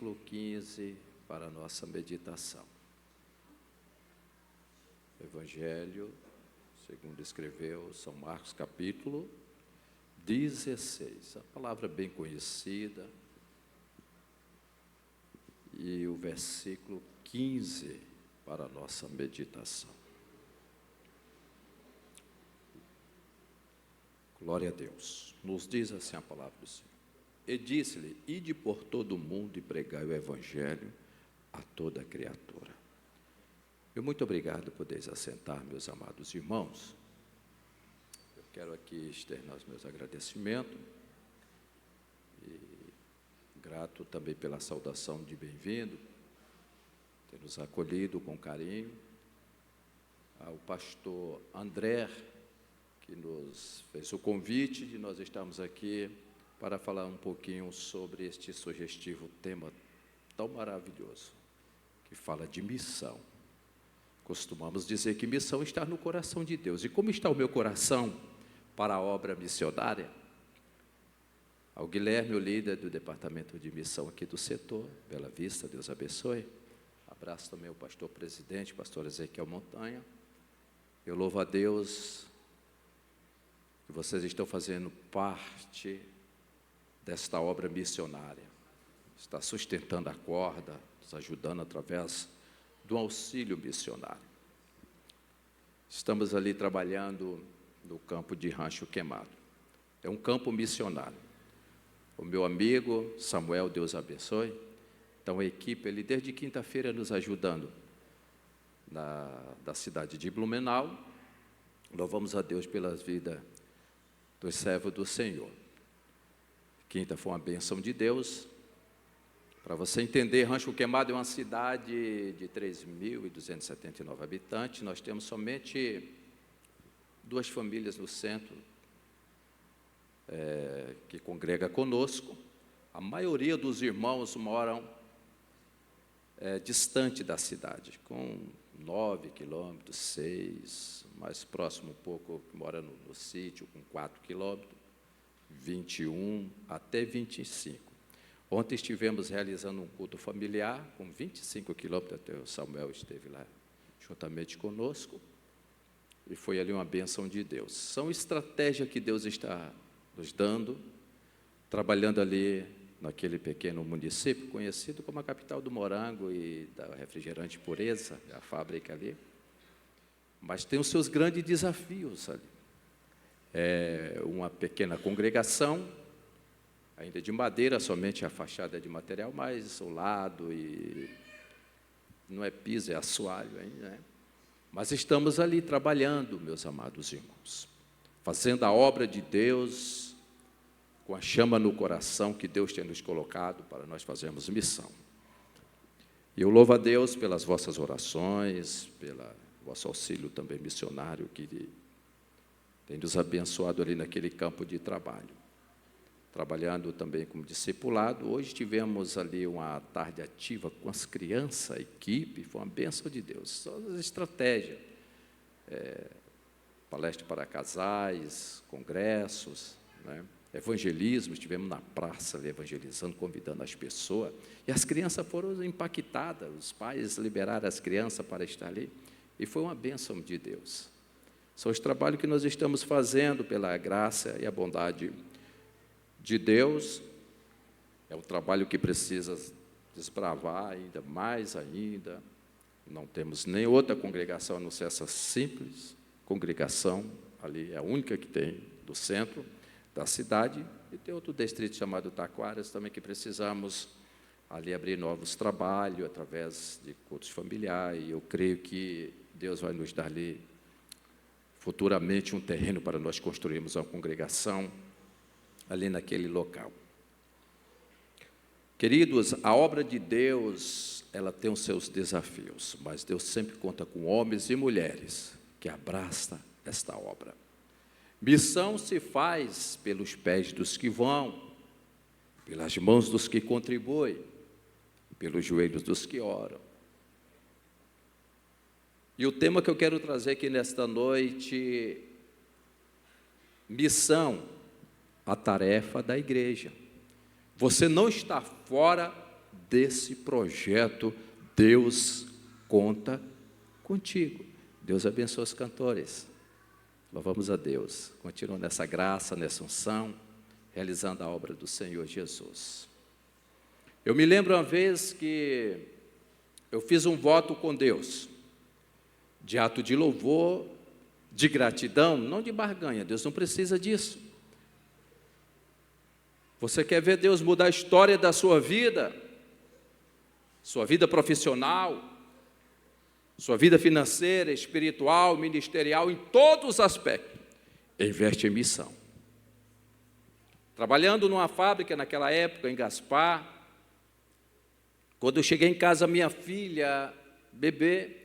versículo 15 para a nossa meditação. Evangelho, segundo escreveu São Marcos, capítulo 16. A palavra bem conhecida. E o versículo 15 para a nossa meditação. Glória a Deus. Nos diz assim a palavra do Senhor. E disse-lhe: ide por todo o mundo e pregai o Evangelho a toda criatura. Eu muito obrigado por poderes assentar, meus amados irmãos. Eu quero aqui externar os meus agradecimentos e grato também pela saudação de bem-vindo, ter nos acolhido com carinho, ao pastor André, que nos fez o convite de nós estarmos aqui para falar um pouquinho sobre este sugestivo tema tão maravilhoso, que fala de missão. Costumamos dizer que missão está no coração de Deus. E como está o meu coração para a obra missionária? Ao Guilherme, o líder do departamento de missão aqui do setor, Bela Vista, Deus abençoe. Abraço também o pastor presidente, pastor Ezequiel Montanha. Eu louvo a Deus que vocês estão fazendo parte desta obra missionária. Está sustentando a corda, nos ajudando através do auxílio missionário. Estamos ali trabalhando no campo de Rancho Queimado. É um campo missionário. O meu amigo Samuel, Deus abençoe. Então a equipe, ele desde quinta-feira nos ajudando da cidade de Blumenau. Louvamos a Deus pelas vidas dos servos do Senhor. Quinta foi uma bênção de Deus. Para você entender, Rancho Queimado é uma cidade de 3.279 habitantes. Nós temos somente 2 famílias no centro que congrega conosco. A maioria dos irmãos moram distante da cidade, com 9 quilômetros, 6, mais próximo um pouco, que mora no sítio, com 4 quilômetros, 21 até 25. Ontem estivemos realizando um culto familiar, com 25 quilômetros, até o Samuel esteve lá juntamente conosco, e foi ali uma bênção de Deus. São estratégias que Deus está nos dando, trabalhando ali naquele pequeno município, conhecido como a capital do morango e da refrigerante Pureza, a fábrica ali, mas tem os seus grandes desafios ali. É uma pequena congregação, ainda de madeira, somente a fachada é de material, mas o lado, e não é piso, é assoalho ainda, né? Mas estamos ali trabalhando, meus amados irmãos, fazendo a obra de Deus, com a chama no coração que Deus tem nos colocado para nós fazermos missão. E eu louvo a Deus pelas vossas orações, pelo vosso auxílio também missionário, que tem nos abençoado ali naquele campo de trabalho. Trabalhando também como discipulado. Hoje tivemos ali uma tarde ativa com as crianças, a equipe, foi uma bênção de Deus. Todas as estratégias, palestra para casais, congressos, né? Evangelismo, estivemos na praça ali evangelizando, convidando as pessoas, e as crianças foram impactadas, os pais liberaram as crianças para estar ali, e foi uma bênção de Deus. São os trabalhos que nós estamos fazendo pela graça e a bondade de Deus. É um trabalho que precisa desbravar ainda mais ainda. Não temos nem outra congregação a não ser essa simples congregação ali, é a única que tem do centro da cidade, e tem outro distrito chamado Taquaras também, que precisamos ali abrir novos trabalhos através de cultos familiares, e eu creio que Deus vai nos dar ali futuramente um terreno para nós construirmos uma congregação ali naquele local. Queridos, a obra de Deus, ela tem os seus desafios, mas Deus sempre conta com homens e mulheres que abraçam esta obra. Missão se faz pelos pés dos que vão, pelas mãos dos que contribuem, pelos joelhos dos que oram. E o tema que eu quero trazer aqui nesta noite, missão, a tarefa da igreja. Você não está fora desse projeto, Deus conta contigo. Deus abençoe os cantores. Louvamos a Deus. Continua nessa graça, nessa unção, realizando a obra do Senhor Jesus. Eu me lembro uma vez que eu fiz um voto com Deus, de ato de louvor, de gratidão, não de barganha. Deus não precisa disso. Você quer ver Deus mudar a história da sua vida profissional, sua vida financeira, espiritual, ministerial, em todos os aspectos, investe em missão. Trabalhando numa fábrica naquela época, em Gaspar, quando eu cheguei em casa, minha filha, bebê,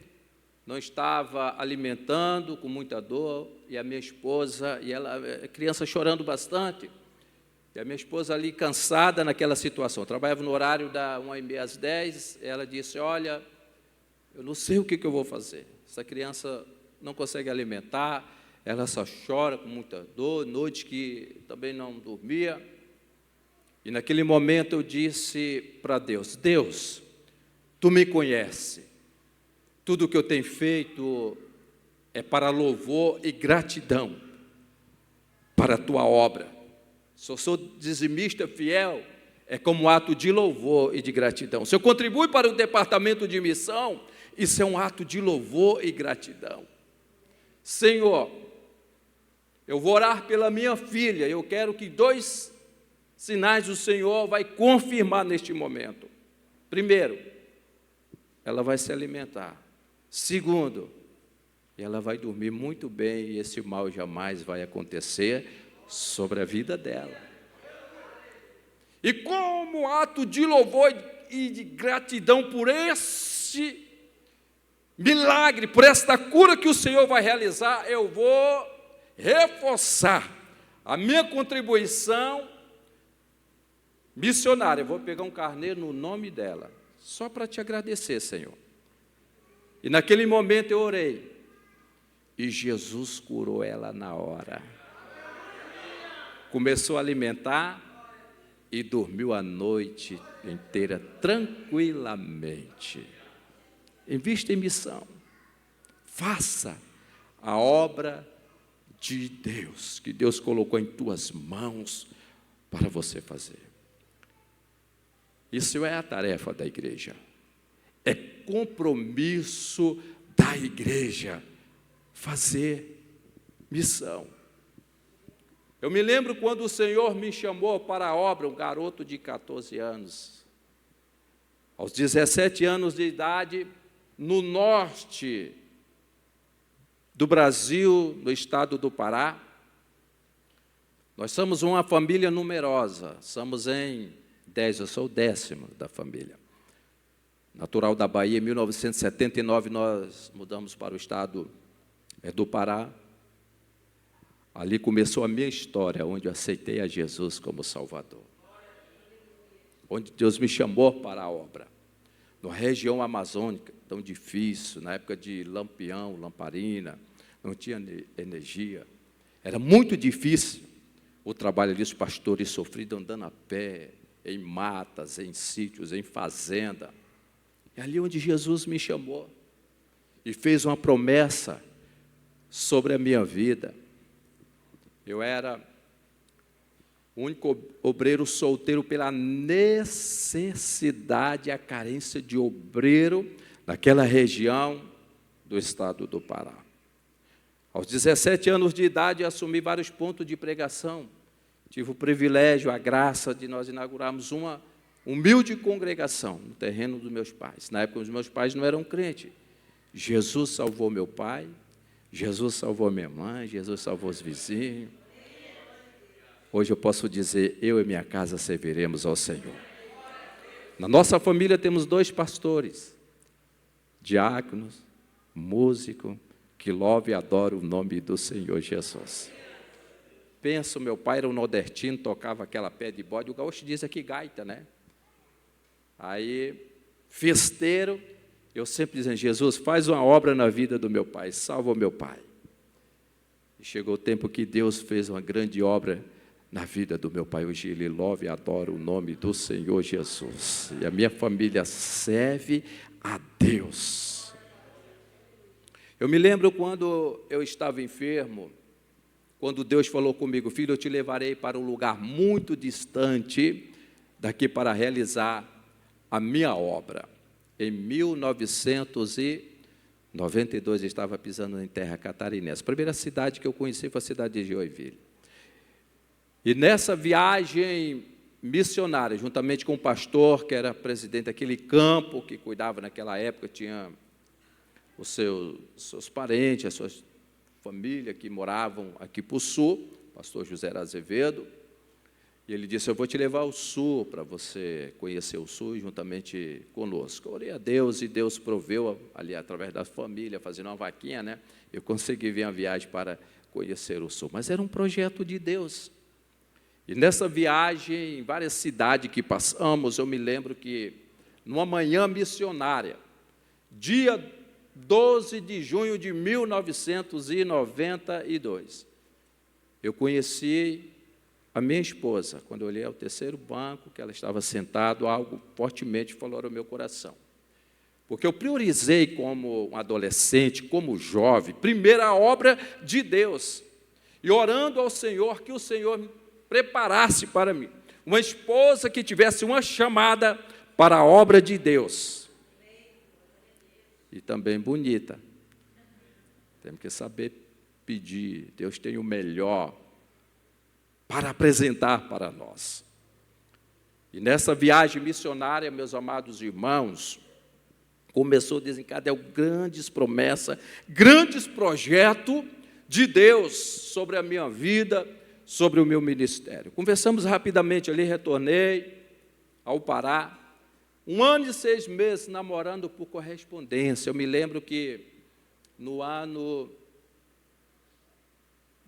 não estava alimentando, com muita dor, e a minha esposa, e ela, a criança chorando bastante, e a minha esposa ali cansada naquela situação. Eu trabalhava no horário da 1h30 às 10h, ela disse, olha, eu não sei o que eu vou fazer, essa criança não consegue alimentar, ela só chora com muita dor, noite que também não dormia. E naquele momento eu disse para Deus, Deus, Tu me conhece, tudo o que eu tenho feito é para louvor e gratidão para a Tua obra. Se eu sou dizimista fiel, é como ato de louvor e de gratidão. Se eu contribuo para o departamento de missão, isso é um ato de louvor e gratidão. Senhor, eu vou orar pela minha filha, eu quero que 2 sinais o Senhor vai confirmar neste momento. Primeiro, ela vai se alimentar. Segundo, ela vai dormir muito bem e esse mal jamais vai acontecer sobre a vida dela. E como ato de louvor e de gratidão por este milagre, por esta cura que o Senhor vai realizar, eu vou reforçar a minha contribuição missionária. Eu vou pegar um carneiro no nome dela, só para te agradecer, Senhor. E naquele momento eu orei, e Jesus curou ela na hora. Começou a alimentar e dormiu a noite inteira tranquilamente. Invista em missão. Faça a obra de Deus, que Deus colocou em tuas mãos para você fazer. Isso é a tarefa da igreja. É compromisso da igreja fazer missão. Eu me lembro quando o Senhor me chamou para a obra, um garoto de 14 anos. Aos 17 anos de idade, no norte do Brasil, no estado do Pará. Nós somos uma família numerosa, somos em 10, eu sou o 10º da família. Natural da Bahia, em 1979, nós mudamos para o estado do Pará. Ali começou a minha história, onde eu aceitei a Jesus como Salvador. Onde Deus me chamou para a obra. Na região amazônica, tão difícil, na época de lampião, lamparina, não tinha energia. Era muito difícil o trabalho ali, os pastores sofridos andando a pé, em matas, em sítios, em fazenda. É ali onde Jesus me chamou e fez uma promessa sobre a minha vida. Eu era o único obreiro solteiro pela necessidade, a carência de obreiro naquela região do estado do Pará. Aos 17 anos de idade, assumi vários pontos de pregação. Tive o privilégio, a graça de nós inaugurarmos uma humilde congregação no terreno dos meus pais. Na época, os meus pais não eram crentes. Jesus salvou meu pai, Jesus salvou minha mãe, Jesus salvou os vizinhos. Hoje eu posso dizer, eu e minha casa serviremos ao Senhor. Na nossa família temos 2 pastores, diáconos, músico, que louva e adora o nome do Senhor Jesus. Penso, meu pai era um nordestino, tocava aquela pé de bode, o gaúcho diz aqui gaita, né? Aí, festeiro, eu sempre dizendo, Jesus, faz uma obra na vida do meu pai, salva o meu pai. E chegou o tempo que Deus fez uma grande obra na vida do meu pai. Hoje ele louva e adora o nome do Senhor Jesus. E a minha família serve a Deus. Eu me lembro quando eu estava enfermo, quando Deus falou comigo: filho, eu te levarei para um lugar muito distante daqui para realizar a minha obra. Em 1992, eu estava pisando em terra catarinense. A primeira cidade que eu conheci foi a cidade de Joinville. E nessa viagem missionária, juntamente com um pastor que era presidente daquele campo, que cuidava naquela época, tinha os seus parentes, a sua família que moravam aqui para o sul, pastor José Azevedo, e ele disse: eu vou te levar ao sul para você conhecer o sul juntamente conosco. Eu orei a Deus e Deus proveu ali através da família, fazendo uma vaquinha, né? Eu consegui vir a viagem para conhecer o sul, mas era um projeto de Deus. E nessa viagem, em várias cidades que passamos, eu me lembro que numa manhã missionária, dia 12 de junho de 1992, eu conheci a minha esposa. Quando eu olhei ao terceiro banco, que ela estava sentada, algo fortemente falou ao meu coração. Porque eu priorizei como um adolescente, como jovem, primeiro a obra de Deus, e orando ao Senhor, que o Senhor me preparasse para mim uma esposa que tivesse uma chamada para a obra de Deus. E também bonita. Temos que saber pedir. Deus tem o melhor para apresentar para nós. E nessa viagem missionária, meus amados irmãos, começou a desencadear grandes promessas, grandes projetos de Deus sobre a minha vida, sobre o meu ministério. Conversamos rapidamente ali, retornei ao Pará. 1 ano e 6 meses namorando por correspondência. Eu me lembro que no ano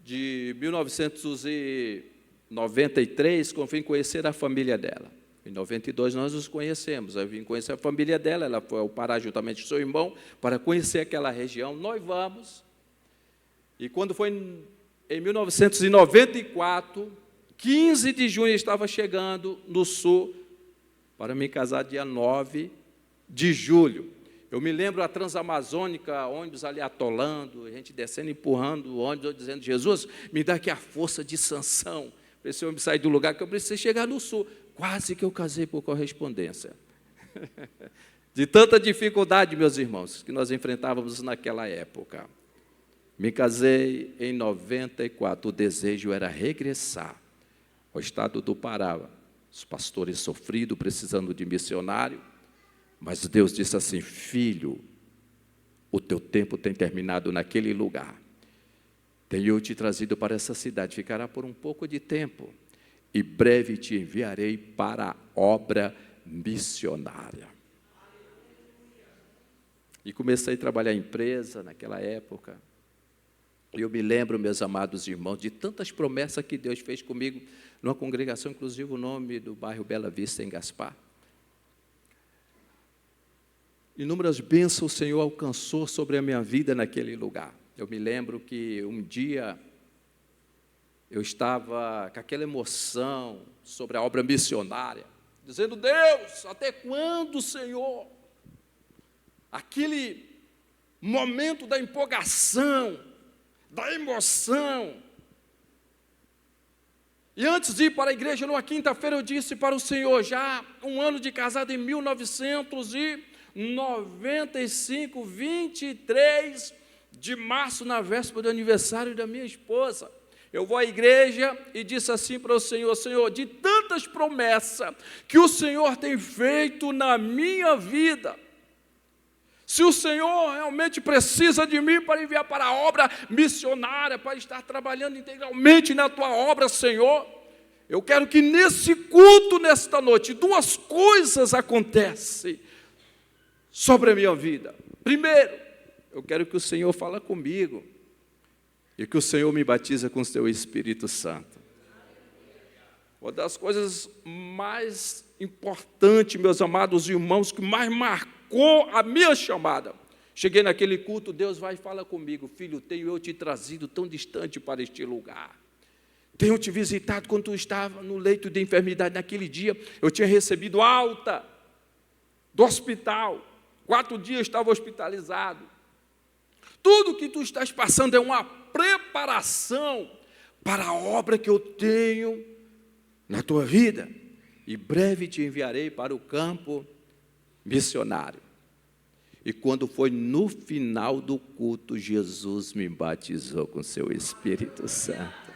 de 1993, quando vim conhecer a família dela. Em 92 nós nos conhecemos. Eu vim conhecer a família dela, ela foi ao Pará juntamente com seu irmão para conhecer aquela região. Noivamos. E quando foi em 1994, 15 de junho, eu estava chegando no sul para me casar dia 9 de julho. Eu me lembro a Transamazônica, ônibus ali atolando, a gente descendo, empurrando o ônibus, dizendo: Jesus, me dá aqui a força de Sansão, para esse homem sair do lugar, que eu preciso chegar no sul. Quase que eu casei por correspondência. De tanta dificuldade, meus irmãos, que nós enfrentávamos naquela época. Me casei em 94, o desejo era regressar ao estado do Pará. Os pastores sofridos, precisando de missionário, mas Deus disse assim: filho, o teu tempo tem terminado naquele lugar. Tenho eu te trazido para essa cidade, ficará por um pouco de tempo, e breve te enviarei para a obra missionária. E comecei a trabalhar em empresa naquela época. Eu me lembro, meus amados irmãos, de tantas promessas que Deus fez comigo, numa congregação, inclusive o nome do bairro Bela Vista, em Gaspar. Inúmeras bênçãos o Senhor alcançou sobre a minha vida naquele lugar. Eu me lembro que um dia eu estava com aquela emoção sobre a obra missionária, dizendo: Deus, até quando, Senhor? Aquele momento da empolgação, da emoção. E antes de ir para a igreja, numa quinta-feira, eu disse para o Senhor, já um ano de casado, em 1995, 23 de março, na véspera do aniversário da minha esposa, eu vou à igreja e disse assim para o Senhor: Senhor, de tantas promessas que o Senhor tem feito na minha vida, se o Senhor realmente precisa de mim para enviar para a obra missionária, para estar trabalhando integralmente na tua obra, Senhor, eu quero que nesse culto, nesta noite, duas coisas acontecem sobre a minha vida. Primeiro, eu quero que o Senhor fale comigo e que o Senhor me batiza com o seu Espírito Santo. Uma das coisas mais importantes, meus amados irmãos, que mais marcou a minha chamada. Cheguei naquele culto, Deus vai e fala comigo: filho, tenho eu te trazido tão distante para este lugar. Tenho te visitado quando tu estava no leito de enfermidade. Naquele dia, eu tinha recebido alta do hospital. 4 dias estava hospitalizado. Tudo que tu estás passando é uma preparação para a obra que eu tenho na tua vida. E breve te enviarei para o campo missionário. E quando foi no final do culto, Jesus me batizou com seu Espírito Santo.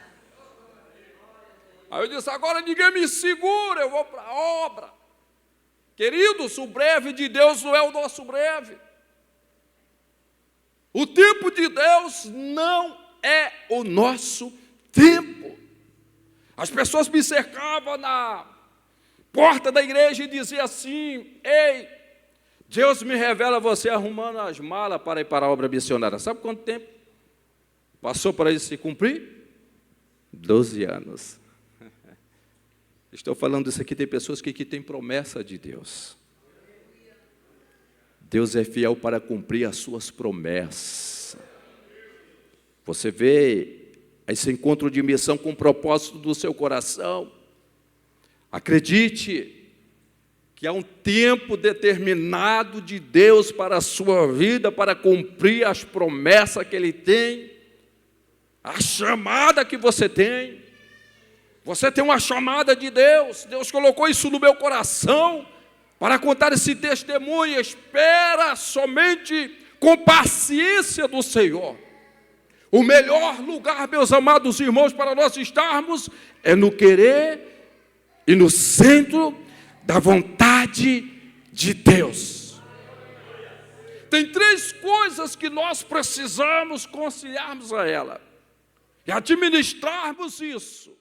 Aí eu disse, agora ninguém me segura, eu vou para a obra. Queridos, o breve de Deus não é o nosso breve. O tempo de Deus não é o nosso tempo. As pessoas me cercavam na porta da igreja e diziam assim, ei, Deus me revela você arrumando as malas para ir para a obra missionária. Sabe quanto tempo passou para isso se cumprir? 12 anos. Estou falando isso aqui, tem pessoas que têm promessa de Deus. Deus é fiel para cumprir as suas promessas. Você vê esse encontro de missão com o propósito do seu coração. Acredite que há um tempo determinado de Deus para a sua vida, para cumprir as promessas que Ele tem, a chamada que você tem. Você tem uma chamada de Deus, Deus colocou isso no meu coração, para contar esse testemunho. Espera somente com paciência do Senhor. O melhor lugar, meus amados irmãos, para nós estarmos, é no querer e no centro da vontade de Deus. Tem 3 coisas que nós precisamos conciliarmos a ela, e administrarmos isso.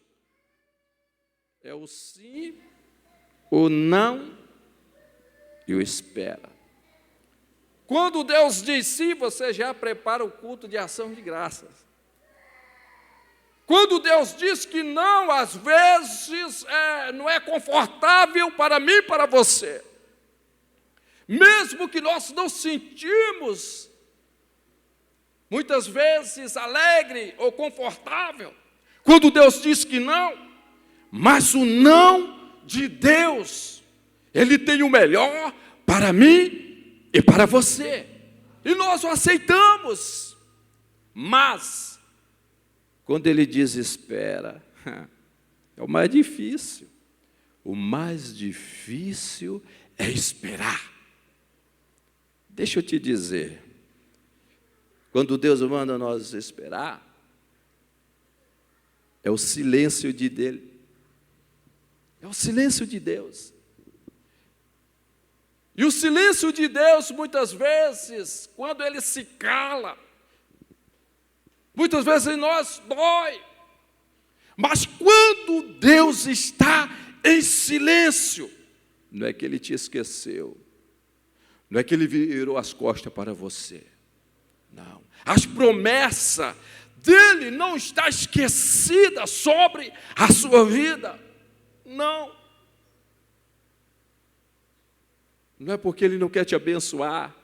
É o sim, o não e o espera. Quando Deus diz sim, você já prepara o culto de ação de graças. Quando Deus diz que não, às vezes não é confortável para mim e para você. Mesmo que nós não sentimos, muitas vezes, alegre ou confortável, quando Deus diz que não, mas o não de Deus, Ele tem o melhor para mim e para você. E nós o aceitamos. Mas, quando Ele diz espera, é o mais difícil. O mais difícil é esperar. Deixa eu te dizer, quando Deus manda nós esperar, é o silêncio dele. É o silêncio de Deus. E o silêncio de Deus, muitas vezes, quando Ele se cala, muitas vezes em nós dói. Mas quando Deus está em silêncio, não é que Ele te esqueceu, não é que Ele virou as costas para você. Não. As promessas dEle não estão esquecidas sobre a sua vida. Não. Não é porque Ele não quer te abençoar,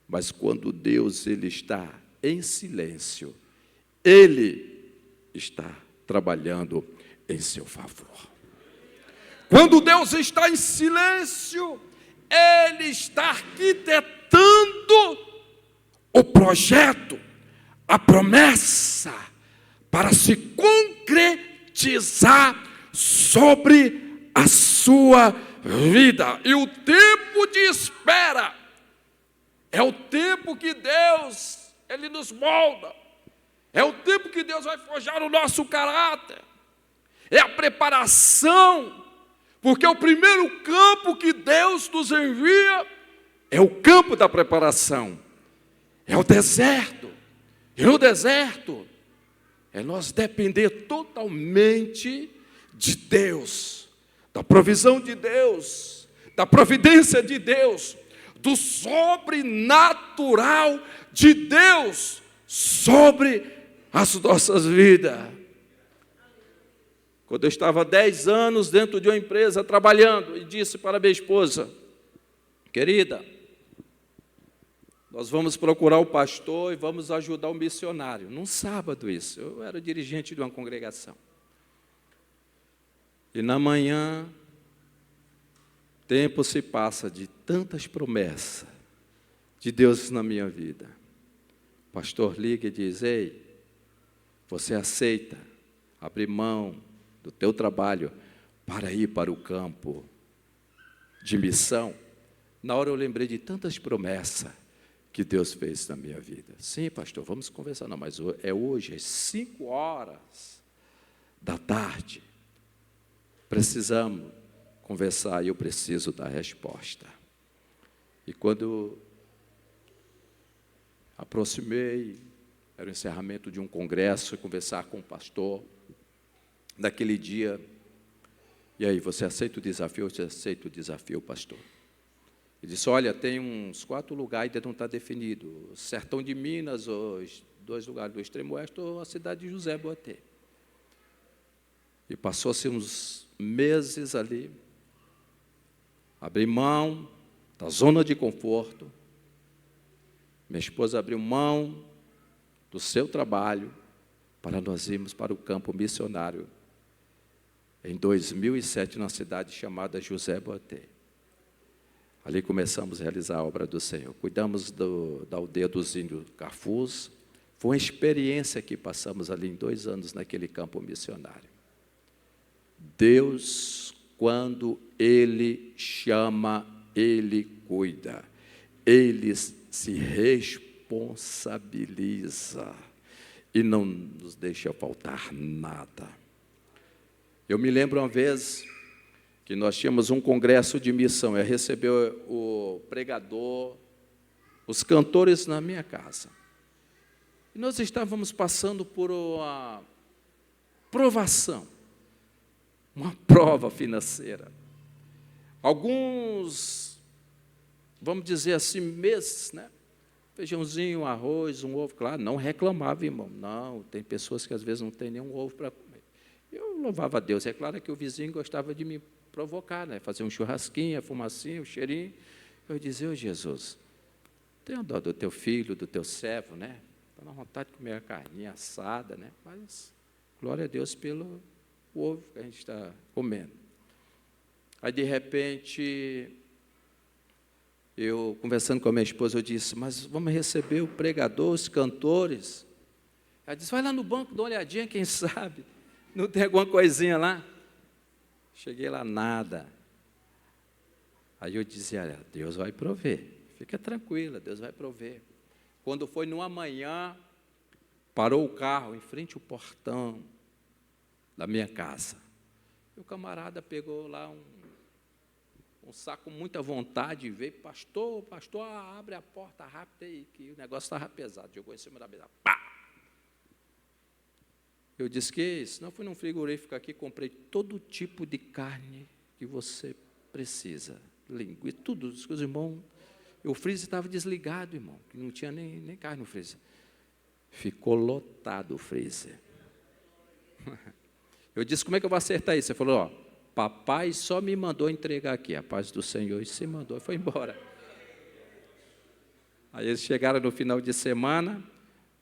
mas quando Deus Ele está em silêncio, Ele está trabalhando em seu favor. Quando Deus está em silêncio, Ele está arquitetando o projeto, a promessa, para se concretizar sobre a sua vida. E o tempo de espera é o tempo que Deus, Ele nos molda. É o tempo que Deus vai forjar o nosso caráter. É a preparação, porque o primeiro campo que Deus nos envia é o campo da preparação. É o deserto. E no deserto é nós depender totalmente de Deus, da provisão de Deus, da providência de Deus, do sobrenatural de Deus sobre as nossas vidas. Quando eu estava 10 anos dentro de uma empresa trabalhando, e disse para minha esposa, querida, nós vamos procurar o pastor e vamos ajudar o missionário. Num sábado isso, eu era dirigente de uma congregação. E na manhã, tempo se passa de tantas promessas de Deus na minha vida. O pastor liga e diz: ei, você aceita abrir mão do teu trabalho para ir para o campo de missão? Na hora eu lembrei de tantas promessas que Deus fez na minha vida. Sim, pastor, vamos conversar. Não, mas é hoje, às 5h da tarde. Precisamos conversar e eu preciso dar resposta. E quando aproximei, era o encerramento de um congresso, e conversar com o pastor, naquele dia, e aí, você aceita o desafio? Você aceita o desafio, pastor? Ele disse: olha, tem uns 4 lugares, ainda não está definido, o sertão de Minas, os 2 lugares do extremo oeste, ou a cidade de José Boatê. E passou-se uns meses ali, abri mão da zona de conforto, minha esposa abriu mão do seu trabalho para nós irmos para o campo missionário em 2007, na cidade chamada José Boatê. Ali começamos a realizar a obra do Senhor. Cuidamos da aldeia dos índios Cafuz. Foi uma experiência que passamos ali em 2 anos naquele campo missionário. Deus, quando Ele chama, Ele cuida. Ele se responsabiliza e não nos deixa faltar nada. Eu me lembro uma vez que nós tínhamos um congresso de missão, eu recebi o pregador, os cantores na minha casa. E nós estávamos passando por uma provação, uma prova financeira. Alguns, vamos dizer assim, meses, né? Feijãozinho, arroz, um ovo, claro, não reclamava, irmão. Não, tem pessoas que às vezes não tem nenhum ovo para comer. Eu louvava a Deus. É claro que o vizinho gostava de me provocar, né? Fazer um churrasquinho, a fumacinha, o cheirinho. Eu dizia: ô Jesus, tenha dó do teu filho, do teu servo, né? Está na vontade de comer a carninha assada, né? Mas glória a Deus pelo ovo que a gente está comendo. Aí, de repente, eu, conversando com a minha esposa, eu disse: mas vamos receber o pregador, os cantores. Ela disse: vai lá no banco, dá uma olhadinha, quem sabe, não tem alguma coisinha lá? Cheguei lá, nada. Aí eu dizia: olha, Deus vai prover, fica tranquila, Deus vai prover. Quando foi numa manhã, parou o carro em frente ao portão da minha casa. E o camarada pegou lá um saco com muita vontade e veio: pastor, abre a porta rápido aí, que o negócio estava pesado. Jogou em cima da mesa. Pá! Eu disse: que isso? Não, fui num frigorífico aqui, comprei todo tipo de carne que você precisa. Linguiça, tudo, os irmãos. O freezer estava desligado, irmão, que não tinha nem carne no freezer. Ficou lotado o freezer. Eu disse: como é que eu vou acertar isso? Ele falou: ó, papai só me mandou entregar aqui, a paz do Senhor, e se mandou, e foi embora. Aí eles chegaram no final de semana,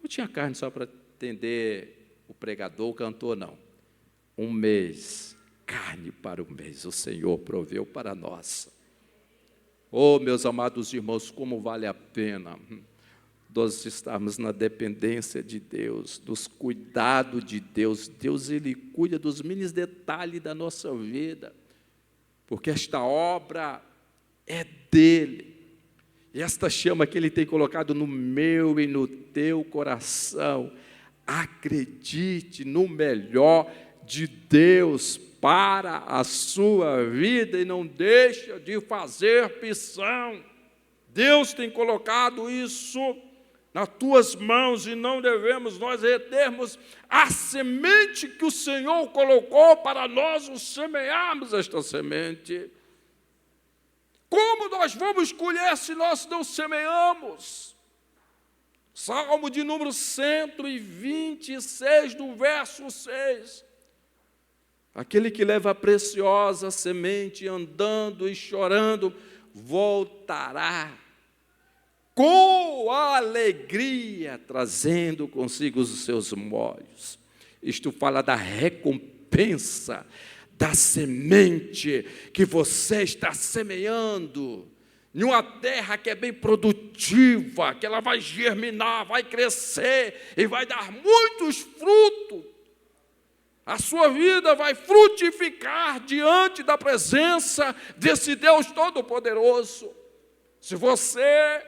não tinha carne só para atender o pregador, o cantor, não. Um mês, carne para o mês, o Senhor proveu para nós. Oh, meus amados irmãos, como vale a pena nós estarmos na dependência de Deus, dos cuidados de Deus. Deus, Ele cuida dos mínimos detalhes da nossa vida, porque esta obra é dEle. E esta chama que Ele tem colocado no meu e no teu coração, acredite no melhor de Deus para a sua vida e não deixe de fazer missão. Deus tem colocado isso nas tuas mãos e não devemos nós retermos a semente que o Senhor colocou para nós semearmos esta semente. Como nós vamos colher se nós não semeamos? Salmo de número 126, do verso 6. Aquele que leva a preciosa semente andando e chorando, voltará com alegria, trazendo consigo os seus molhos. Isto fala da recompensa, da semente que você está semeando em uma terra que é bem produtiva, que ela vai germinar, vai crescer e vai dar muitos frutos. A sua vida vai frutificar diante da presença desse Deus Todo-Poderoso. Se você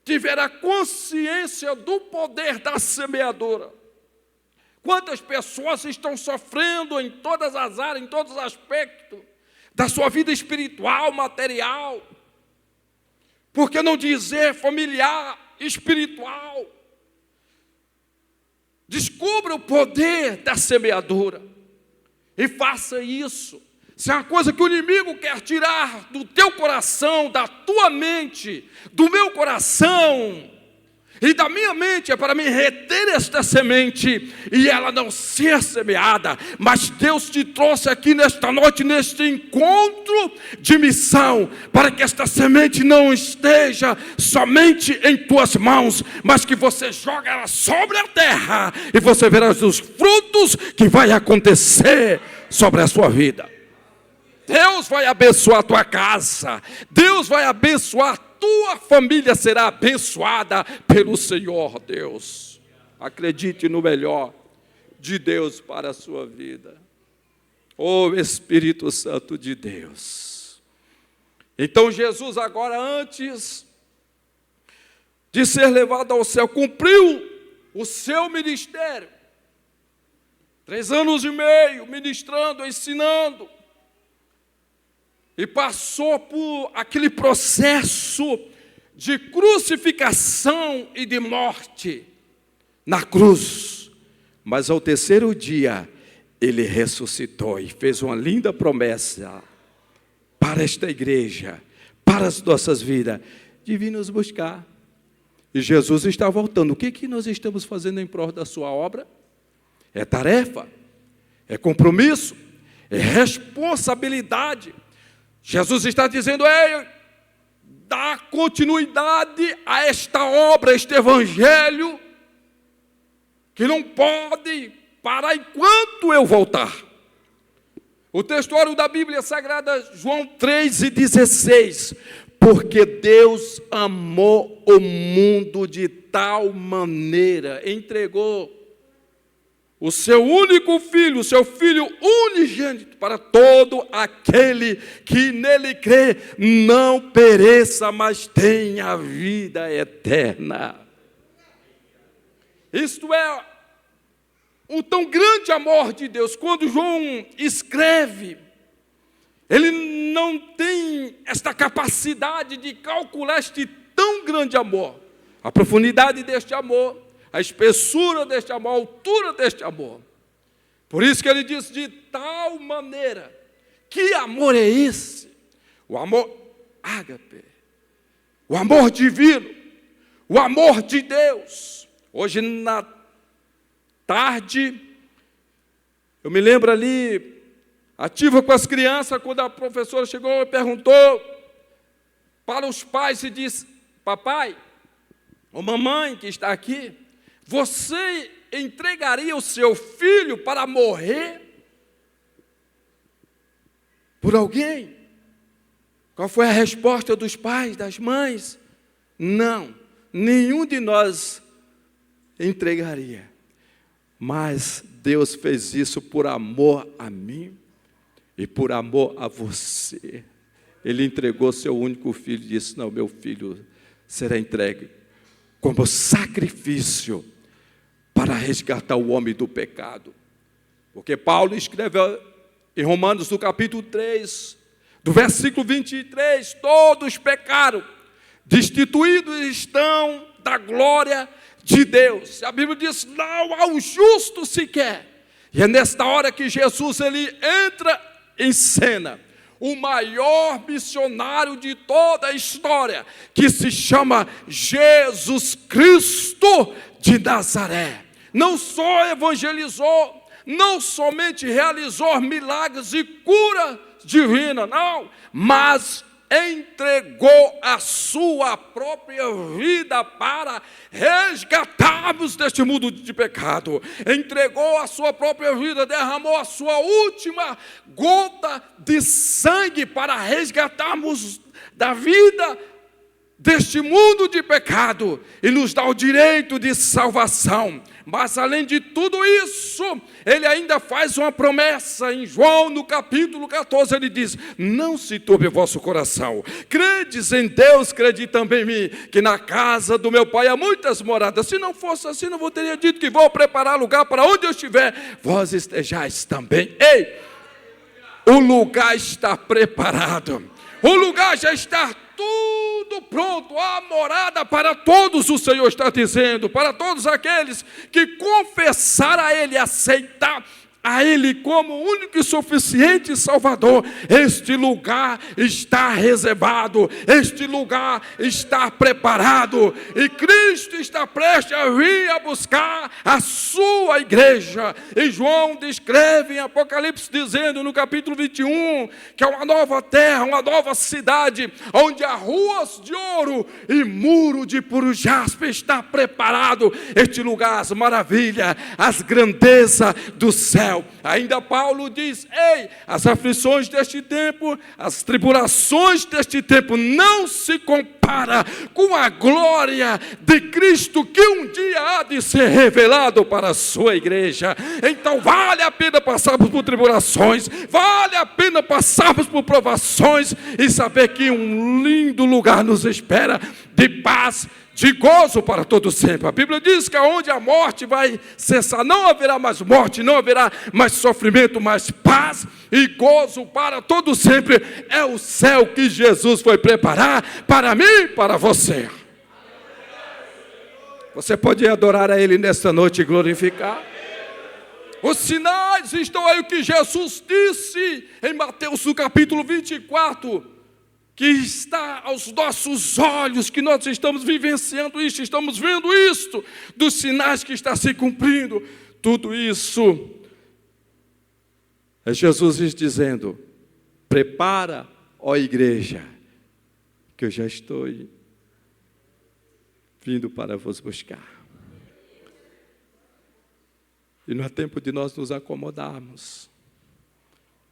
tiver a consciência do poder da semeadura. Quantas pessoas estão sofrendo em todas as áreas, em todos os aspectos da sua vida espiritual, material, por que não dizer familiar, espiritual? Descubra o poder da semeadura e faça isso. Se é uma coisa que o inimigo quer tirar do teu coração, da tua mente, do meu coração e da minha mente, é para me reter esta semente e ela não ser semeada. Mas Deus te trouxe aqui nesta noite, neste encontro de missão, para que esta semente não esteja somente em tuas mãos, mas que você jogue ela sobre a terra e você verá os frutos que vai acontecer sobre a sua vida. Deus vai abençoar a tua casa, Deus vai abençoar a tua família, será abençoada pelo Senhor Deus. Acredite no melhor de Deus para a sua vida. Oh Espírito Santo de Deus. Então Jesus agora, antes de ser levado ao céu, cumpriu o seu ministério. 3 anos e meio ministrando, ensinando. E passou por aquele processo de crucificação e de morte na cruz. Mas ao 3º dia, ele ressuscitou e fez uma linda promessa para esta igreja, para as nossas vidas, de vir nos buscar. E Jesus está voltando. O que nós estamos fazendo em prol da sua obra? É tarefa, é compromisso, é responsabilidade. Jesus está dizendo, dá continuidade a esta obra, a este evangelho, que não pode parar enquanto eu voltar. O textuário da Bíblia Sagrada, João 3,16, porque Deus amou o mundo de tal maneira, entregou o seu único filho, o seu filho unigênito, para todo aquele que nele crê, não pereça, mas tenha vida eterna. Isto é o tão grande amor de Deus. Quando João escreve, ele não tem esta capacidade de calcular este tão grande amor, a profundidade deste amor, a espessura deste amor, a altura deste amor. Por isso que ele diz, de tal maneira, que amor é esse? O amor ágape, o amor divino, o amor de Deus. Hoje na tarde, eu me lembro ali, ativa com as crianças, quando a professora chegou e perguntou para os pais e disse, papai, ou mamãe que está aqui, você entregaria o seu filho para morrer por alguém? Qual foi a resposta dos pais, das mães? Não, nenhum de nós entregaria. Mas Deus fez isso por amor a mim e por amor a você. Ele entregou seu único filho e disse, não, meu filho será entregue como sacrifício para resgatar o homem do pecado. Porque Paulo escreve em Romanos, no capítulo 3, do versículo 23, todos pecaram, destituídos estão da glória de Deus. A Bíblia diz, não há um justo sequer. E é nesta hora que Jesus ele entra em cena, o maior missionário de toda a história, que se chama Jesus Cristo de Nazaré. Não só evangelizou, não somente realizou milagres e cura divina, não, mas entregou a sua própria vida para resgatarmos deste mundo de pecado. Entregou a sua própria vida, derramou a sua última gota de sangue para resgatarmos da vida deste mundo de pecado e nos dá o direito de salvação. Mas além de tudo isso, ele ainda faz uma promessa. Em João, no capítulo 14, ele diz: não se turbe o vosso coração, credes em Deus, crede também em mim, que na casa do meu Pai há muitas moradas. Se não fosse assim, não teria dito que vou preparar lugar para onde eu estiver, vós estejais também. Ei, o lugar está preparado, o lugar já está tudo pronto, a morada para todos, o Senhor está dizendo, para todos aqueles que confessar a Ele, aceitar a Ele como único e suficiente Salvador. Este lugar está reservado, este lugar está preparado, e Cristo está prestes a vir a buscar a sua igreja. E João descreve em Apocalipse, dizendo no capítulo 21, que é uma nova terra, uma nova cidade, onde há ruas de ouro e muro de puro jaspe. Está preparado este lugar, as maravilhas, as grandezas do céu. Ainda Paulo diz: ei, as aflições deste tempo, as tribulações deste tempo não se compara com a glória de Cristo, que um dia há de ser revelado para a sua igreja. Então vale a pena passarmos por tribulações, vale a pena passarmos por provações e saber que um lindo lugar nos espera de paz, de gozo para todo sempre. A Bíblia diz que onde a morte vai cessar, não haverá mais morte, não haverá mais sofrimento, mas paz e gozo para todo sempre. É o céu que Jesus foi preparar para mim e para você. Você pode adorar a Ele nesta noite e glorificar. Os sinais estão aí, o que Jesus disse em Mateus no capítulo 24, que está aos nossos olhos, que nós estamos vivenciando isto, estamos vendo isto, dos sinais que está se cumprindo. Tudo isso é Jesus dizendo: prepara, ó igreja, que eu já estou vindo para vos buscar. E não é tempo de nós nos acomodarmos.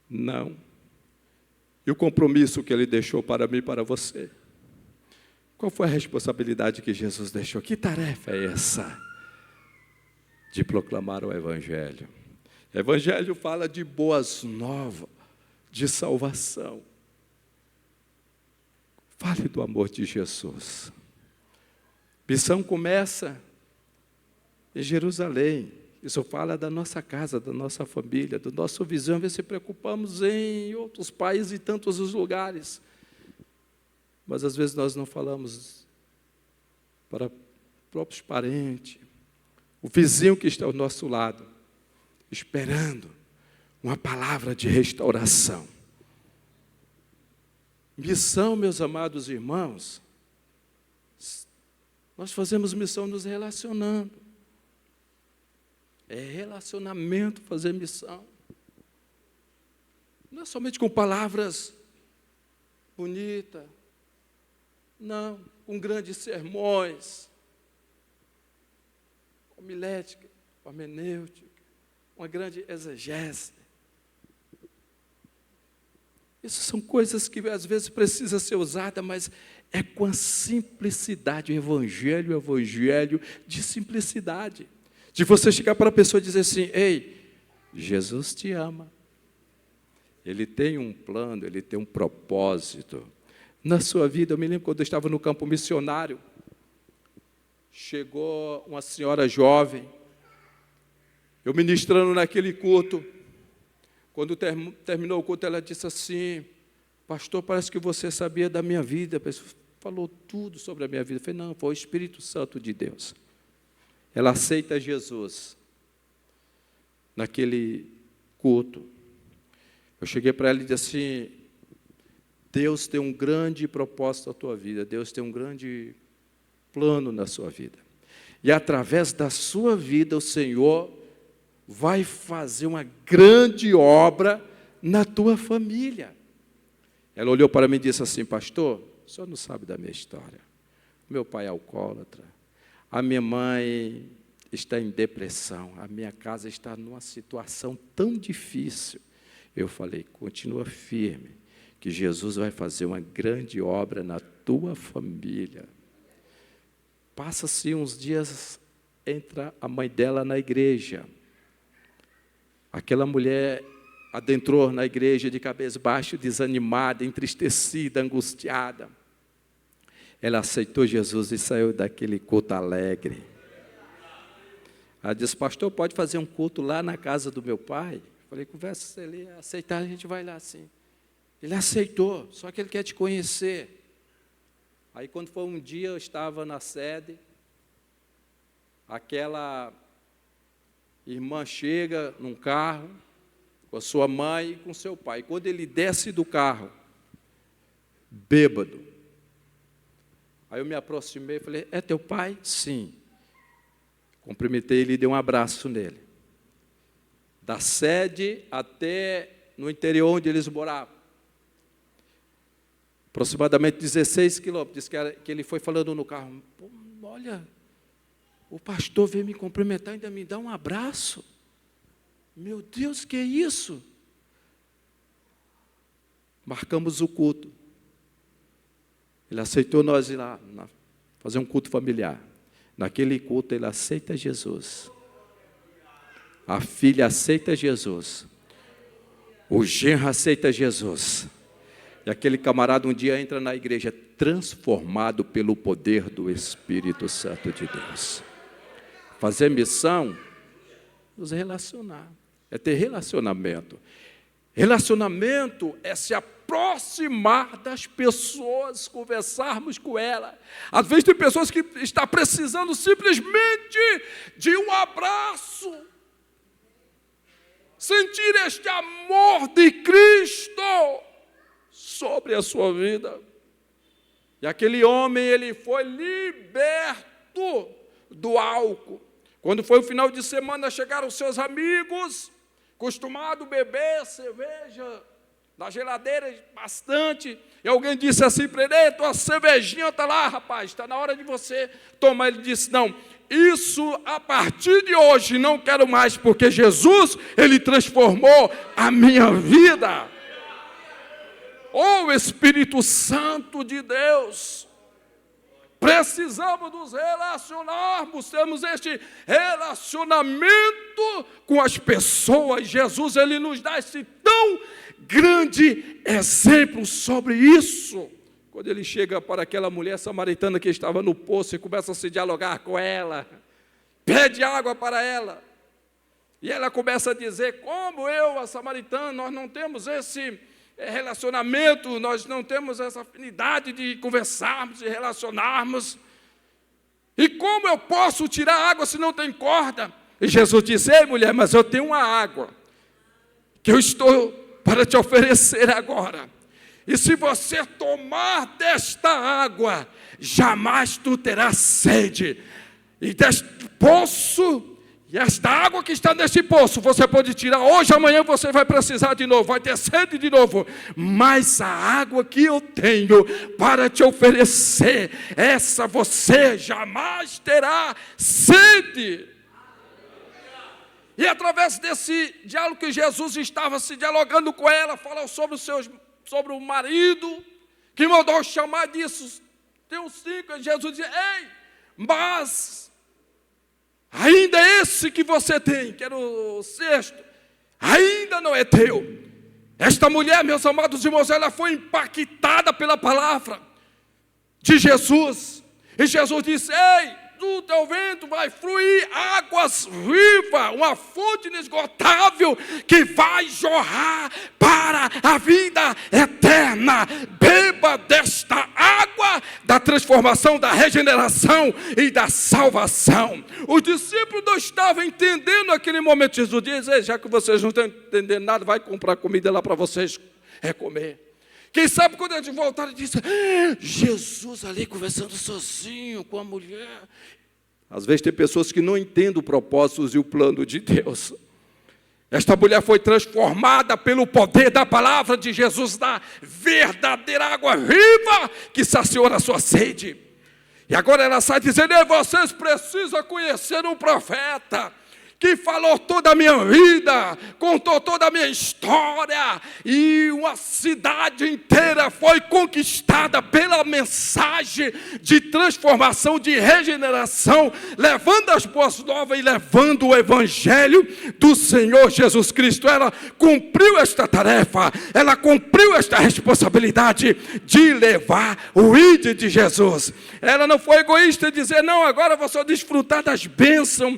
Não. E o compromisso que Ele deixou para mim e para você? Qual foi a responsabilidade que Jesus deixou? Que tarefa é essa? De proclamar o Evangelho. O Evangelho fala de boas novas, de salvação. Fale do amor de Jesus. Missão começa em Jerusalém. Isso fala da nossa casa, da nossa família, do nosso vizinho. Às vezes se preocupamos em outros países e tantos os lugares. Mas às vezes nós não falamos para próprios parentes, o vizinho que está ao nosso lado, esperando uma palavra de restauração. Missão, meus amados irmãos, nós fazemos missão nos relacionando. É relacionamento fazer missão. Não é somente com palavras bonitas, não, com grandes sermões, homilética, hermenêutica, uma grande exegese. Isso são coisas que às vezes precisam ser usadas, mas é com a simplicidade. O evangelho de simplicidade. De você chegar para a pessoa e dizer assim: ei, Jesus te ama. Ele tem um plano, Ele tem um propósito na sua vida. Eu me lembro quando eu estava no campo missionário, chegou uma senhora jovem, eu ministrando naquele culto. Quando terminou o culto, ela disse assim: pastor, parece que você sabia da minha vida. A pessoa falou tudo sobre a minha vida. Eu falei: não, foi o Espírito Santo de Deus. Ela aceita Jesus naquele culto. Eu cheguei para ela e disse assim: Deus tem um grande propósito na tua vida, Deus tem um grande plano na sua vida. E através da sua vida, o Senhor vai fazer uma grande obra na tua família. Ela olhou para mim e disse assim: pastor, o senhor não sabe da minha história. Meu pai é alcoólatra, a minha mãe está em depressão, a minha casa está numa situação tão difícil. Eu falei: continua firme, que Jesus vai fazer uma grande obra na tua família. Passa-se uns dias, entra a mãe dela na igreja. Aquela mulher adentrou na igreja de cabeça baixa, desanimada, entristecida, angustiada. Ela aceitou Jesus e saiu daquele culto alegre. Ela disse: pastor, pode fazer um culto lá na casa do meu pai? Eu falei: conversa, se ele aceitar, a gente vai lá sim. Ele aceitou, só que ele quer te conhecer. Aí, quando foi um dia, eu estava na sede, aquela irmã chega num carro, com a sua mãe e com seu pai. Quando ele desce do carro, bêbado, aí eu me aproximei e falei: é teu pai? Sim. Cumprimentei ele e dei um abraço nele. Da sede até no interior onde eles moravam, aproximadamente 16 quilômetros. Diz que ele foi falando no carro: olha, o pastor veio me cumprimentar e ainda me dá um abraço. Meu Deus, que é isso? Marcamos o culto. Ele aceitou nós ir lá fazer um culto familiar. Naquele culto ele aceita Jesus. A filha aceita Jesus. O genro aceita Jesus. E aquele camarada um dia entra na igreja transformado pelo poder do Espírito Santo de Deus. Fazer missão, nos relacionar. É ter relacionamento. Relacionamento é se aproximar das pessoas, conversarmos com elas. Às vezes tem pessoas que estão precisando simplesmente de um abraço. Sentir este amor de Cristo sobre a sua vida. E aquele homem, ele foi liberto do álcool. Quando foi o final de semana, chegaram seus amigos, acostumados a beber cerveja na geladeira bastante, e alguém disse assim para ele: tua cervejinha está lá, rapaz, está na hora de você tomar. Ele disse: não, isso a partir de hoje não quero mais, porque Jesus, ele transformou a minha vida. Oh, Espírito Santo de Deus, precisamos nos relacionarmos, temos este relacionamento com as pessoas. Jesus, ele nos dá esse tão grande exemplo sobre isso. Quando ele chega para aquela mulher samaritana que estava no poço e começa a se dialogar com ela, pede água para ela, e ela começa a dizer: como eu, a samaritana, nós não temos esse relacionamento, nós não temos essa afinidade de conversarmos e relacionarmos, e como eu posso tirar água se não tem corda? E Jesus disse: ei, mulher, mas eu tenho uma água que eu estou para te oferecer agora, e se você tomar desta água, jamais tu terás sede, e deste poço, e esta água que está neste poço, você pode tirar hoje, amanhã você vai precisar de novo, vai ter sede de novo, mas a água que eu tenho para te oferecer, essa você jamais terá sede. E através desse diálogo que Jesus estava se dialogando com ela, falou sobre o marido, que mandou chamar disso, tem uns 5, Jesus disse: ei, mas ainda esse que você tem, que era o sexto, ainda não é teu. Esta mulher, meus amados irmãos, ela foi impactada pela palavra de Jesus. E Jesus disse: ei, do teu vento vai fluir águas vivas, uma fonte inesgotável que vai jorrar para a vida eterna. Beba desta água da transformação, da regeneração e da salvação. Os discípulos não estavam entendendo naquele momento. Jesus disse: já que vocês não estão entendendo nada, vai comprar comida lá para vocês comer. Quem sabe quando eles voltaram e disse: Jesus ali conversando sozinho com a mulher. Às vezes tem pessoas que não entendem o propósito e o plano de Deus. Esta mulher foi transformada pelo poder da palavra de Jesus, da verdadeira água viva que saciou a sua sede. E agora ela sai dizendo: vocês precisam conhecer um profeta que falou toda a minha vida, contou toda a minha história, e uma cidade inteira foi conquistada pela mensagem de transformação, de regeneração, levando as boas novas e levando o evangelho do Senhor Jesus Cristo. Ela cumpriu esta tarefa, ela cumpriu esta responsabilidade de levar o ID de Jesus. Ela não foi egoísta de dizer: não, agora vou só desfrutar das bênçãos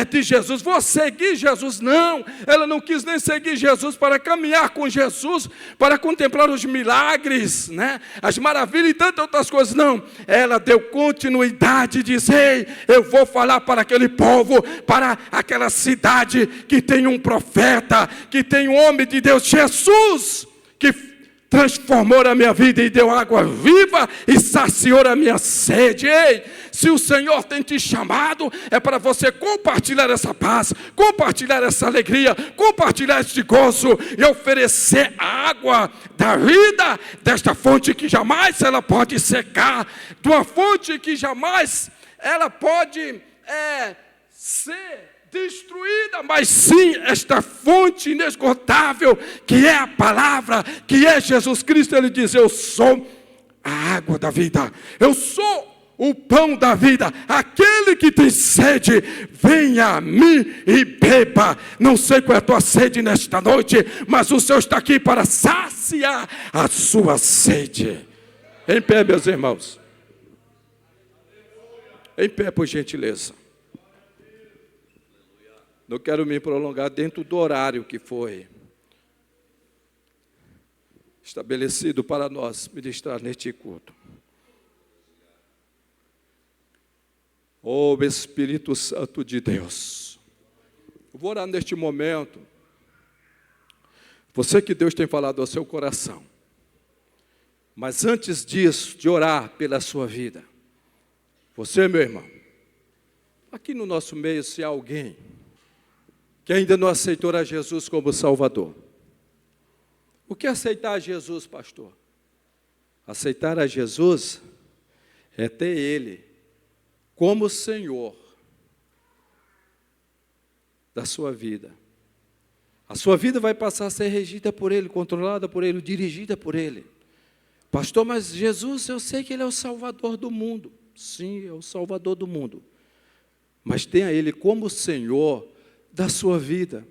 de Jesus, vou seguir Jesus. Não, ela não quis nem seguir Jesus para caminhar com Jesus, para contemplar os milagres, né? As maravilhas e tantas outras coisas. Não, ela deu continuidade e disse: ei, eu vou falar para aquele povo, para aquela cidade que tem um profeta, que tem um homem de Deus, Jesus, que transformou a minha vida e deu água viva e saciou a minha sede. Ei, se o Senhor tem te chamado, é para você compartilhar essa paz, compartilhar essa alegria, compartilhar este gozo e oferecer a água da vida, desta fonte que jamais ela pode secar, de uma fonte que jamais ela pode ser destruída, mas sim esta fonte inesgotável, que é a palavra, que é Jesus Cristo. Ele diz: eu sou a água da vida, eu sou o pão da vida. Aquele que tem sede, venha a mim e beba. Não sei qual é a tua sede nesta noite, mas o Senhor está aqui para saciar a sua sede. Em pé, meus irmãos. Em pé, por gentileza. Não quero me prolongar dentro do horário que foi estabelecido para nós ministrar neste culto. Ó Espírito Santo de Deus, eu vou orar neste momento. Você que Deus tem falado ao seu coração. Mas antes disso, de orar pela sua vida, você, meu irmão, aqui no nosso meio, se há alguém que ainda não aceitou a Jesus como Salvador. O que é aceitar a Jesus, pastor? Aceitar a Jesus é ter Ele como Senhor da sua vida. A sua vida vai passar a ser regida por Ele, controlada por Ele, dirigida por Ele. Pastor, mas Jesus, eu sei que Ele é o Salvador do mundo. Sim, é o Salvador do mundo. Mas tenha Ele como Senhor da sua vida.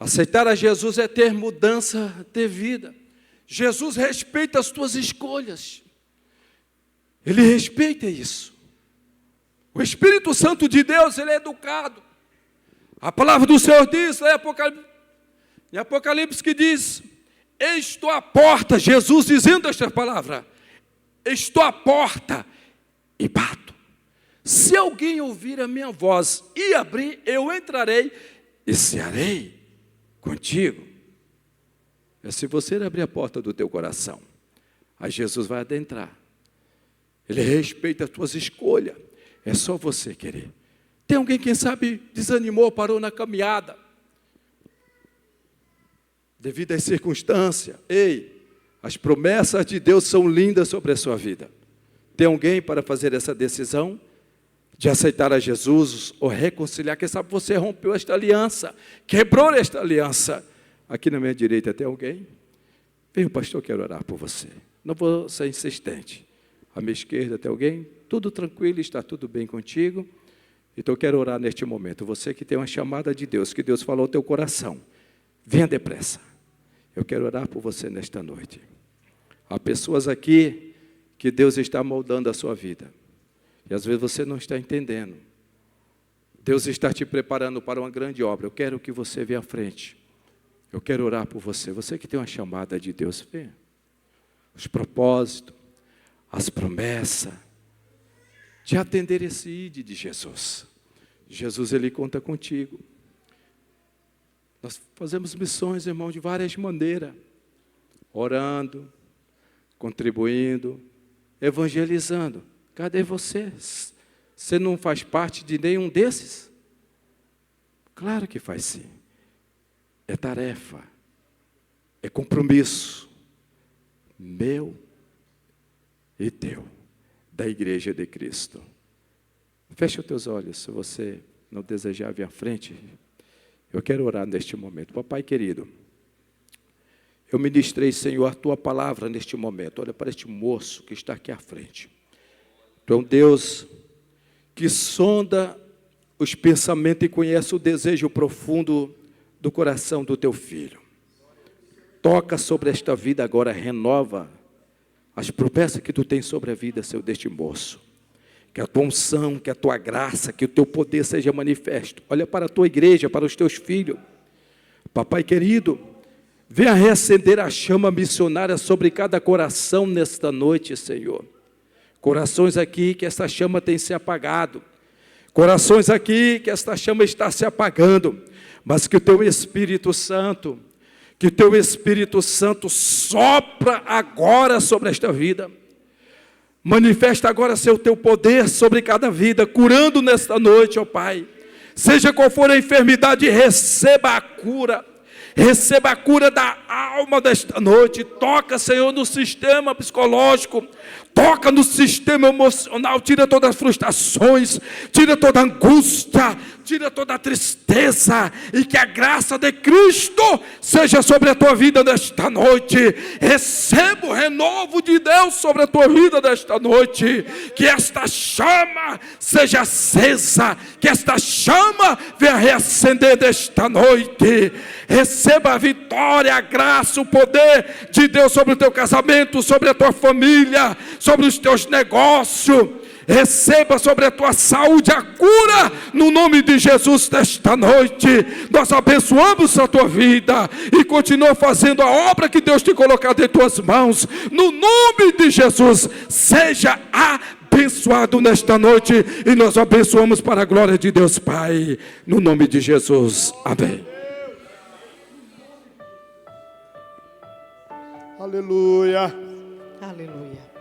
Aceitar a Jesus é ter mudança de vida. Jesus respeita as tuas escolhas. Ele respeita isso. O Espírito Santo de Deus, ele é educado. A palavra do Senhor diz, em Apocalipse que diz: estou à porta, Jesus dizendo esta palavra: estou à porta e bato. Se alguém ouvir a minha voz e abrir, eu entrarei e cearei contigo. É se você abrir a porta do teu coração, aí Jesus vai adentrar. Ele respeita as tuas escolhas. É só você querer. Tem alguém, quem sabe, desanimou, parou na caminhada, devido às circunstâncias. Ei, as promessas de Deus são lindas sobre a sua vida. Tem alguém para fazer essa decisão de aceitar a Jesus ou reconciliar? Quem sabe você rompeu esta aliança, quebrou esta aliança. Aqui na minha direita tem alguém? Vem, pastor, quero orar por você. Não vou ser insistente. À minha esquerda tem alguém? Tudo tranquilo, está tudo bem contigo? Então eu quero orar neste momento. Você que tem uma chamada de Deus, que Deus falou ao teu coração, venha depressa. Eu quero orar por você nesta noite. Há pessoas aqui que Deus está moldando a sua vida. E às vezes você não está entendendo. Deus está te preparando para uma grande obra. Eu quero que você venha à frente. Eu quero orar por você. Você que tem uma chamada de Deus, venha. Os propósitos, as promessas, de atender esse ID de Jesus. Jesus, Ele conta contigo. Nós fazemos missões, irmão, de várias maneiras. Orando, contribuindo, evangelizando. Cadê você? Você não faz parte de nenhum desses? Claro que faz sim. É tarefa, é compromisso meu e teu, da Igreja de Cristo. Feche os teus olhos, se você não desejar vir à frente. Eu quero orar neste momento. Papai querido, eu ministrei, Senhor, a Tua palavra neste momento. Olha para este moço que está aqui à frente. Tu é um Deus que sonda os pensamentos e conhece o desejo profundo do coração do Teu filho. Toca sobre esta vida agora, renova as promessas que Tu tens sobre a vida, Senhor, deste moço. Que a Tua unção, que a Tua graça, que o Teu poder seja manifesto. Olha para a Tua igreja, para os Teus filhos. Papai querido, venha reacender a chama missionária sobre cada coração nesta noite, Senhor. Corações aqui que esta chama tem se apagado. Corações aqui que esta chama está se apagando. Mas que o Teu Espírito Santo, sopra agora sobre esta vida. Manifesta agora seu Teu poder sobre cada vida, curando nesta noite, ó Pai. Seja qual for a enfermidade, receba a cura. Receba a cura da alma desta noite. Toca, Senhor, no sistema psicológico. Toca no sistema emocional. Tira todas as frustrações. Tira toda a angústia. Tira toda a tristeza. E que a graça de Cristo seja sobre a tua vida nesta noite. Receba o renovo de Deus sobre a tua vida nesta noite. Que esta chama seja acesa. Que esta chama venha reacender nesta noite. Receba a vitória, a graça, o poder de Deus sobre o teu casamento, sobre a tua família, sobre os teus negócios. Receba sobre a tua saúde a cura, no nome de Jesus nesta noite. Nós abençoamos a tua vida e continua fazendo a obra que Deus te colocado em tuas mãos. No nome de Jesus, seja abençoado nesta noite e nós abençoamos para a glória de Deus Pai. No nome de Jesus, amém. Aleluia. Aleluia.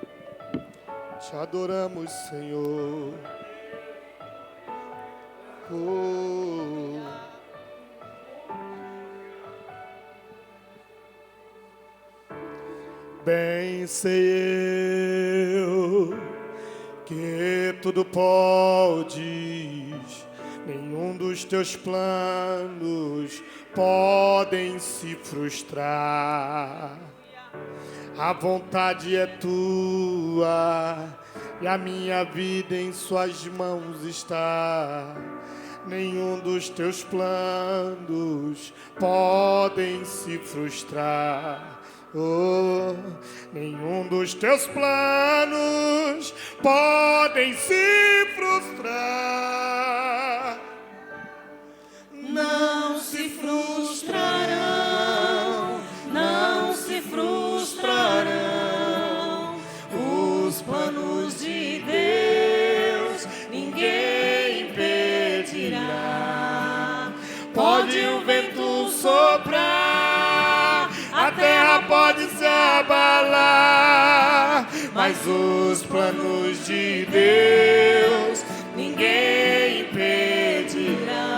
Te adoramos, Senhor. Oh. Bem sei eu que tudo podes, nenhum dos teus planos podem se frustrar. A vontade é tua e a minha vida em suas mãos está. Nenhum dos teus planos podem se frustrar. Oh, nenhum dos teus planos podem se frustrar. Não se frustrarão, não se frustrarão os planos de Deus, ninguém impedirá. Pode o vento soprar, a terra pode se abalar, mas os planos de Deus ninguém impedirá.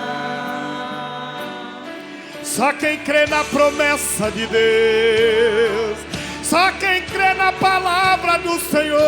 Só quem crê na promessa de Deus, só quem crê na palavra do Senhor,